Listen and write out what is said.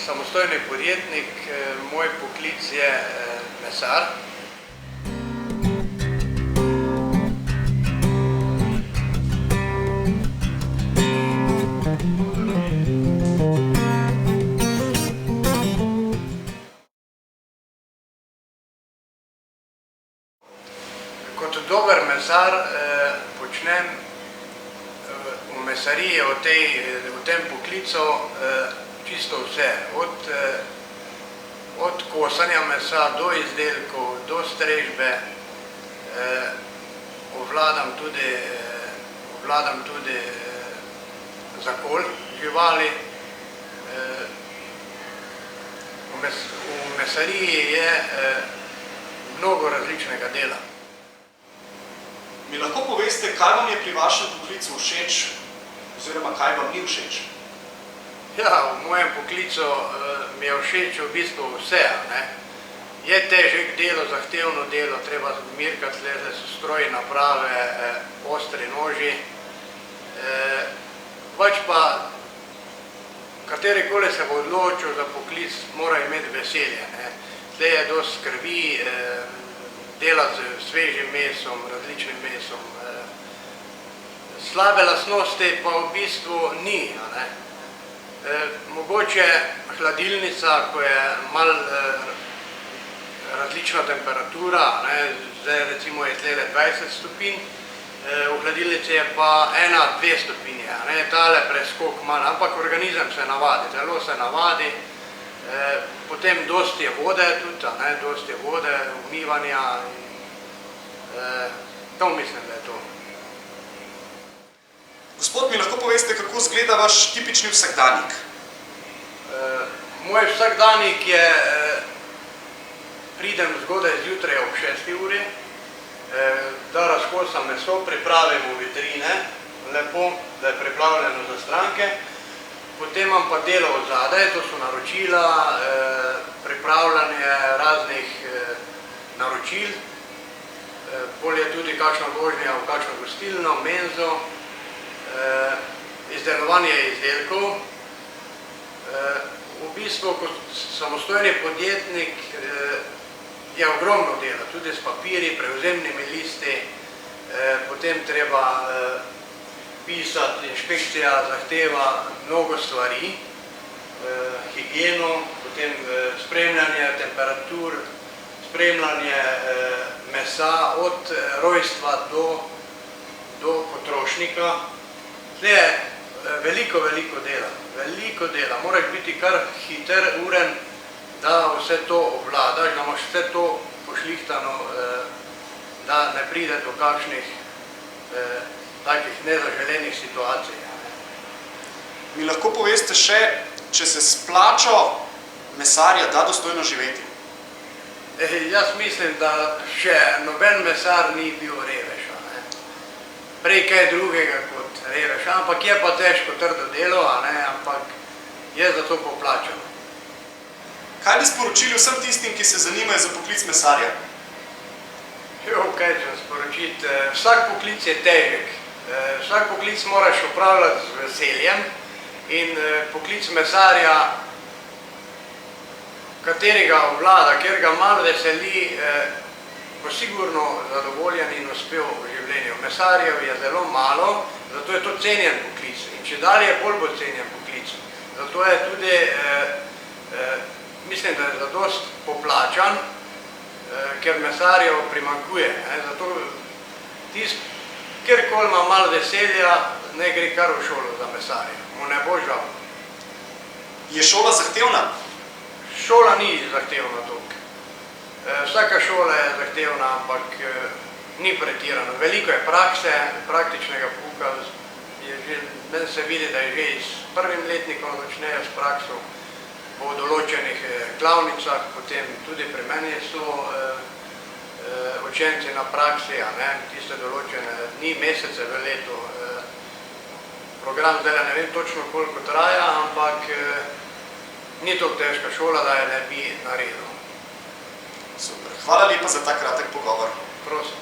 samostojni podjetnik, moj poklic je mesar. Kot dober mesar počnem v mesariji, v tem poklicu čisto vse. Od kosanja mesa do izdelkov, do strežbe, obvladam tudi zakol živali. V mesariji je mnogo različnega dela. Mi lahko poveste, kaj vam je pri vašem poklicu všeč, oziroma kaj vam ni všeč? Ja, v mojem poklicu mi je všeč v bistvu vse. Je težek delo, zahtevno delo, treba mirkati leze, so stroji, naprave, ostri noži. Pač pa, katerikoli se bo odločil za poklic, mora imeti veselje. Tle je dosti skrbi, dela z svežim mesom, različnim mesom. Slabe lastnosti pa v bistvu ni. Mogoče hladilnica, ko je malo različna temperatura, zdaj recimo je tlele 20 stopinj, v hladilnici je pa 1-2 stopinje, tale preskok malo, ampak organizem se navadi, telo se navadi. Potem dosti je vode tudi, dosti je vode, umivanja. To mislim, da je to. Gospod, mi lahko poveste, kako izgleda vaš tipični vsakdanjik? Moj vsakdanjik je, pridem zgodaj zjutraj ob 6. uri, da razkosam meso, pripravim v vitrine, lepo, da je pripravljeno za stranke. Potem imam pa delo od zadaj, to so naročila, pripravljanje raznih naročil. Pol je tudi kakšna vožnja v kakšno gostilno, menzo, izdelovanje izdelkov. V bistvu, kot samostojni podjetnik, je ogromno dela, tudi s papirji, prevzemnimi listi, potem treba pisati, inšpekcija zahteva mnogo stvari, higieno, potem spremljanje temperatur, spremljanje mesa od rojstva do potrošnika. Tle je veliko dela, moraš biti kar hiter, uren, da vse to obvladaš, da imaš vse to pošlihtano, da ne pride do kakšnih takih nezaželenih situacij. Mi lahko poveste še, če se s plačo mesarja da dostojno živeti? Jaz mislim, da še noben mesar ni bil revež. Prej kaj drugega kot revež, ampak je pa težko trdo delo, ampak je za to poplačano. Kaj bi sporočili vsem tistim, ki se zanimajo za poklic mesarja? Kaj ćem sporočiti? Vsak poklic je težek. Vsak poklic moraš opravljati z veseljem in poklic mesarja, katerega obvlada, ker ga malo veseli, bo sigurno zadovoljen in uspel v življenju. Mesarjev je zelo malo, zato je to cenjen poklic in če dalje bolj bo cenjen poklic. Zato je tudi, mislim, da je zadost poplačan, ker mesarjev primanjkuje. Zato tisti, kjerkoli ima malo veselja, ne gre kar v šolo za mesarja. Mu ne bo žal. Je šola zahtevna? Šola ni zahtevna toliko. Vsaka šola je zahtevna, ampak ni pretirano. Veliko je prakse, praktičnega pouka. Meni se vidi, da je že s prvim letnikom začnejo s prakso po določenih klavnicah, potem tudi pri meni so učenci na praksi, tiste določene dni, mesece v letu. Program zdaj ne vem točno koliko traja, ampak ni toliko težka šola, da je ne bi naredil. Super. Hvala lepa za ta kratek pogovor. Prosim.